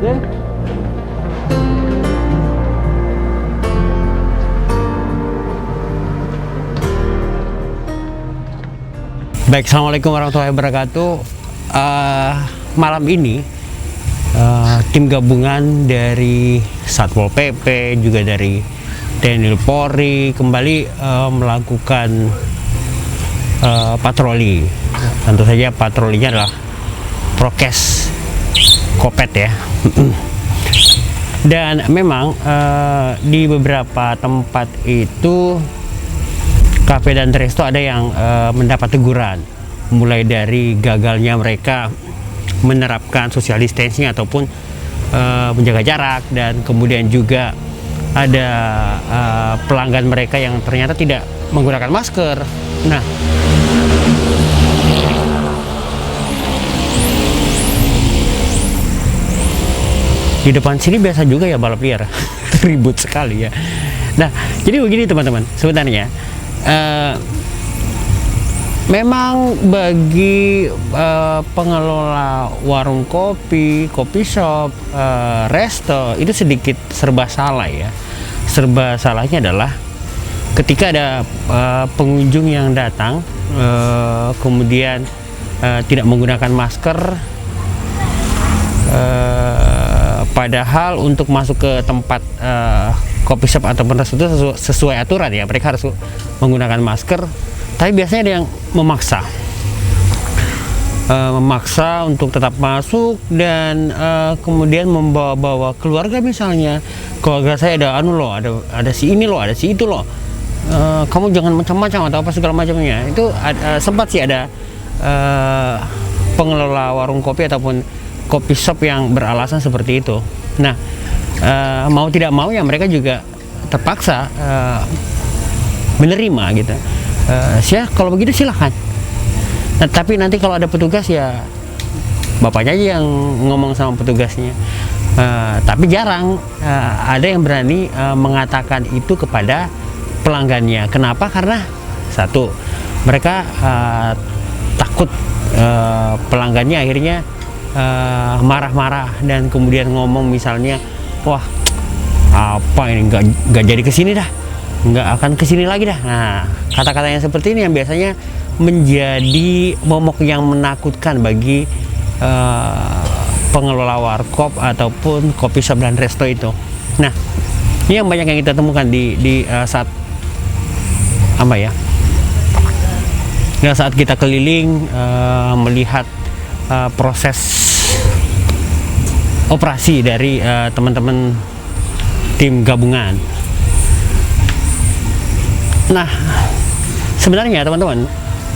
Oke. Baik, assalamualaikum warahmatullahi wabarakatuh. Malam ini tim gabungan dari Satpol PP juga dari TNI Polri kembali melakukan patroli. Tentu saja patrolinya adalah prokes Kopet ya. Dan memang di beberapa tempat itu kafe dan resto ada yang mendapat teguran, mulai dari gagalnya mereka menerapkan social distancing ataupun menjaga jarak, dan kemudian juga ada pelanggan mereka yang ternyata tidak menggunakan masker. Nah, di depan sini biasa juga ya balap liar, ribut sekali ya. Nah, jadi begini teman-teman, sebenarnya memang bagi pengelola warung kopi, kopi shop, resto itu sedikit serba salah ya. Serba salahnya adalah ketika ada pengunjung yang datang kemudian tidak menggunakan masker, padahal untuk masuk ke tempat kopi shop ataupun resto itu sesuai aturan ya, mereka harus menggunakan masker, tapi biasanya ada yang memaksa untuk tetap masuk dan kemudian membawa-bawa keluarga. Misalnya keluarga saya ada ada si ini loh, ada si itu loh, kamu jangan macam-macam atau apa segala macamnya. Itu sempat sih ada pengelola warung kopi ataupun kopi shop yang beralasan seperti itu. Nah, mau tidak mau ya mereka juga terpaksa menerima gitu. Kalau begitu silahkan. Nah, tapi nanti kalau ada petugas ya bapaknya aja yang ngomong sama petugasnya. Tapi jarang ada yang berani mengatakan itu kepada pelanggannya. Kenapa? Karena satu, mereka takut pelanggannya akhirnya marah-marah dan kemudian ngomong misalnya, wah apa ini nggak jadi kesini dah, nggak akan kesini lagi dah. Nah, kata-kata yang seperti ini yang biasanya menjadi momok yang menakutkan bagi pengelola warkop ataupun kopi shop dan resto itu. Nah, ini yang banyak yang kita temukan di saat apa ya? Saat kita keliling melihat proses operasi dari teman-teman tim gabungan. Nah, sebenarnya teman-teman,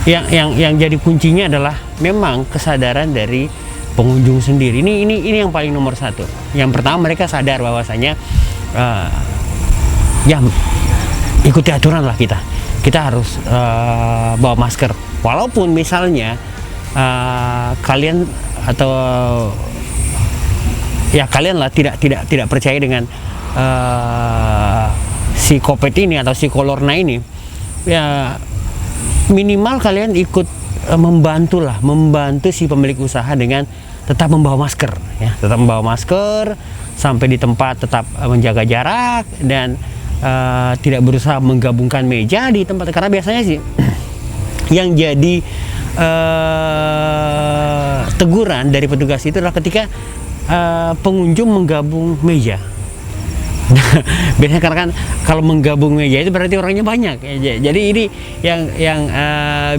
yang jadi kuncinya adalah memang kesadaran dari pengunjung sendiri. Ini yang paling nomor satu. Yang pertama, mereka sadar bahwasanya ya ikuti aturan lah kita. Kita harus bawa masker. Walaupun misalnya kalian atau ya kalian lah tidak percaya dengan si Kopet ini atau si Colorna ini, ya minimal kalian ikut membantu si pemilik usaha dengan tetap membawa masker ya, tetap membawa masker sampai di tempat, tetap menjaga jarak dan tidak berusaha menggabungkan meja di tempat, karena biasanya sih yang jadi teguran dari petugas itu adalah ketika pengunjung menggabung meja. Biasanya karena kan kalau menggabung meja itu berarti orangnya banyak. Jadi ini yang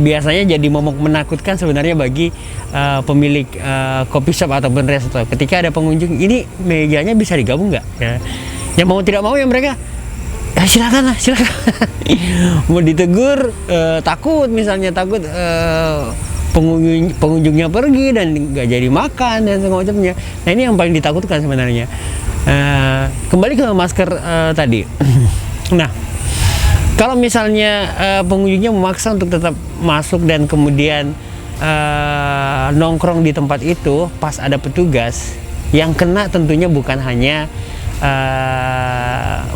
biasanya jadi momok menakutkan sebenarnya bagi pemilik kopi shop ataupun resto. Ketika ada pengunjung, ini mejanya bisa digabung nggak? Ya mau tidak mau ya mereka silakan. Mau ditegur takut pengunjungnya pergi dan nggak jadi makan dan semacamnya. Nah, ini yang paling ditakutkan sebenarnya. Kembali ke masker tadi. Nah, kalau misalnya pengunjungnya memaksa untuk tetap masuk dan kemudian nongkrong di tempat itu pas ada petugas, yang kena tentunya bukan hanya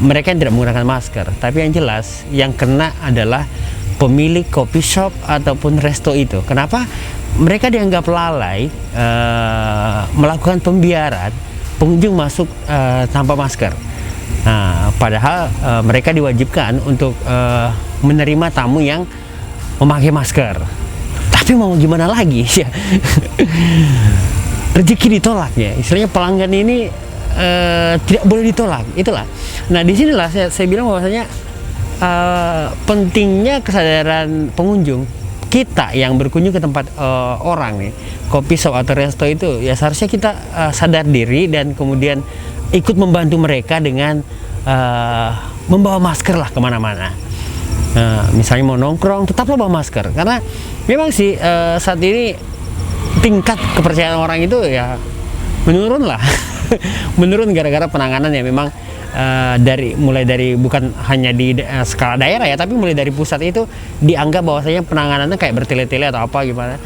mereka yang tidak menggunakan masker, tapi yang jelas yang kena adalah pemilik kopi shop ataupun resto itu. Kenapa? Mereka dianggap lalai melakukan pembiaran pengunjung masuk tanpa masker. Nah, padahal mereka diwajibkan untuk menerima tamu yang memakai masker. Tapi mau gimana lagi ya? Rezeki ditolak ya. Istilahnya pelanggan ini tidak boleh ditolak. Itulah. Nah, disinilah saya bilang bahwasanya pentingnya kesadaran pengunjung. Kita yang berkunjung ke tempat orang nih, kopi shop atau resto itu ya seharusnya kita sadar diri dan kemudian ikut membantu mereka dengan membawa masker lah kemana-mana. Misalnya mau nongkrong, tetaplah bawa masker, karena memang sih saat ini tingkat kepercayaan orang itu ya menurun lah. Menurun gara-gara penanganan ya memang mulai dari bukan hanya di skala daerah ya, tapi mulai dari pusat itu dianggap bahwasanya penanganannya kayak bertele-tele atau apa gimana,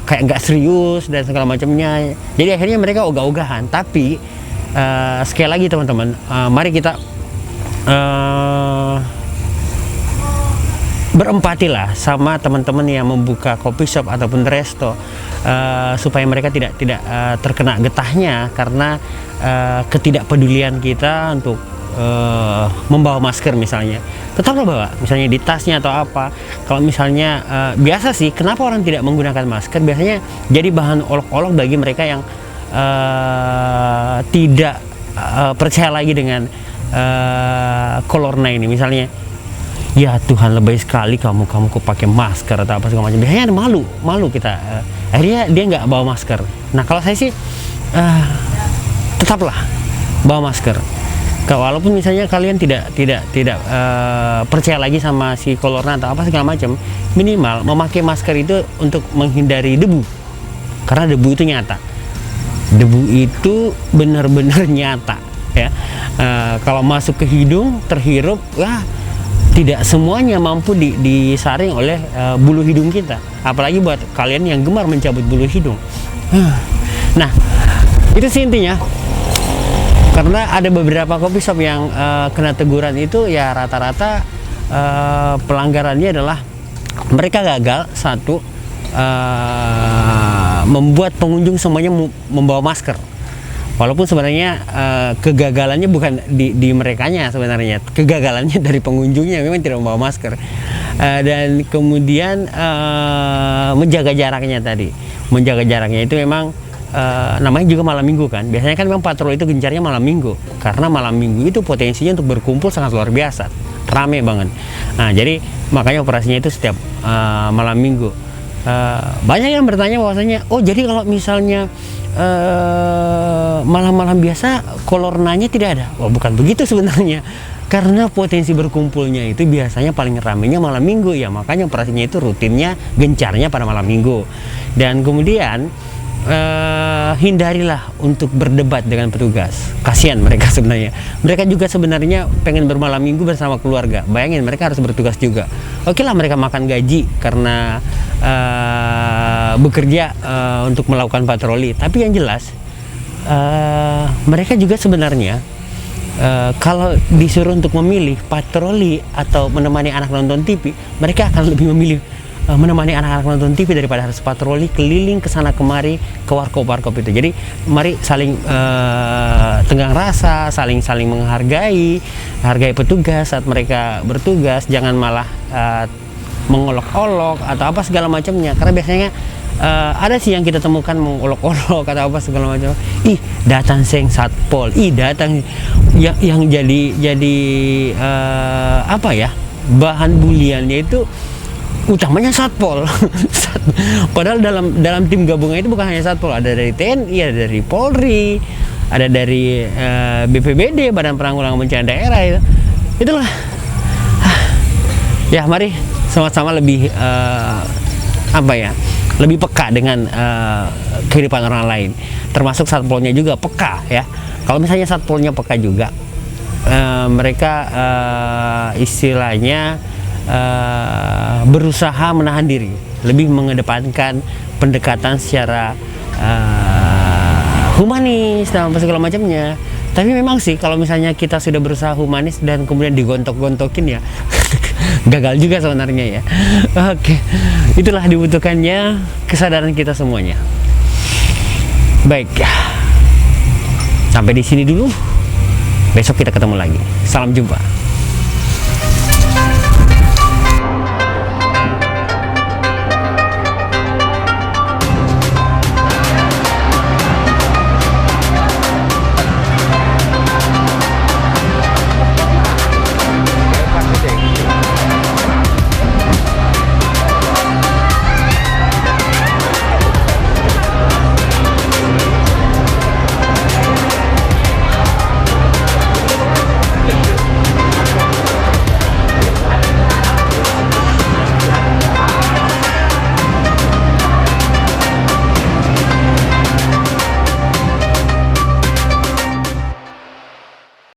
kayak nggak serius dan segala macamnya. Jadi akhirnya mereka ogah-ogahan. Tapi sekali lagi teman-teman, mari kita berempatilah sama teman-teman yang membuka coffee shop ataupun resto, supaya mereka tidak terkena getahnya karena ketidakpedulian kita untuk membawa masker misalnya. Tetaplah bawa, misalnya di tasnya atau apa. Kalau misalnya biasa sih, kenapa orang tidak menggunakan masker? Biasanya jadi bahan olok-olok bagi mereka yang tidak percaya lagi dengan corona ini. Misalnya, ya Tuhan, lebay sekali kamu kok pakai masker atau apa segala macam. Biasanya ada malu kita. Akhirnya dia nggak bawa masker. Nah, kalau saya sih tetaplah bawa masker. Walaupun misalnya kalian tidak percaya lagi sama si corona atau apa segala macam, minimal memakai masker itu untuk menghindari debu. Karena debu itu nyata. Debu itu benar-benar nyata ya. Kalau masuk ke hidung, terhirup, tidak semuanya mampu disaring oleh bulu hidung kita. Apalagi buat kalian yang gemar mencabut bulu hidung. Nah, itu sih intinya. Karena ada beberapa coffee shop yang kena teguran itu ya rata-rata pelanggarannya adalah mereka gagal membuat pengunjung semuanya membawa masker. Walaupun sebenarnya kegagalannya bukan di merekanya sebenarnya, kegagalannya dari pengunjungnya memang tidak membawa masker. Dan kemudian menjaga jaraknya tadi, menjaga jaraknya itu memang namanya juga malam minggu kan. Biasanya kan memang patroli itu gencarnya malam minggu, karena malam minggu itu potensinya untuk berkumpul sangat luar biasa, rame banget. Nah, jadi makanya operasinya itu setiap malam minggu. Banyak yang bertanya bahwasanya, oh jadi kalau misalnya malam-malam biasa kolornanya tidak ada. Wah, bukan begitu sebenarnya, karena potensi berkumpulnya itu biasanya paling ramenya malam minggu ya, makanya operasinya itu rutinnya gencarnya pada malam minggu. Dan kemudian hindarilah untuk berdebat dengan petugas. Kasihan mereka sebenarnya. Mereka juga sebenarnya pengen bermalam minggu bersama keluarga. Bayangin, mereka harus bertugas juga. Oke lah, mereka makan gaji karena bekerja untuk melakukan patroli. Tapi yang jelas mereka juga sebenarnya kalau disuruh untuk memilih patroli atau menemani anak nonton TV, mereka akan lebih memilih menemani anak-anak nonton TV daripada harus patroli keliling ke sana kemari ke warkop-warkop itu. Jadi mari saling tenggang rasa, saling menghargai petugas saat mereka bertugas. Jangan malah mengolok-olok atau apa segala macamnya. Karena biasanya ada sih yang kita temukan mengolok-olok atau apa segala macam. Ih, datang seng satpol. Ih, datang yang jadi apa ya? Bahan buliannya itu utamanya satpol. Padahal dalam tim gabungan itu bukan hanya satpol, ada dari TNI, ada dari Polri, ada dari BPBD, Badan Penanggulangan Bencana Daerah itu. Itulah. Ya, mari sama-sama lebih lebih peka dengan kehidupan orang lain. Termasuk satpolnya juga peka ya. Kalau misalnya satpolnya peka juga, mereka istilahnya berusaha menahan diri, lebih mengedepankan pendekatan secara humanis dan segala macamnya. Tapi memang sih kalau misalnya kita sudah berusaha humanis dan kemudian digontok-gontokin ya gagal juga sebenarnya ya. Oke, itulah dibutuhkannya kesadaran kita semuanya. Baik, Sampai di sini dulu. Besok kita ketemu lagi. Salam jumpa.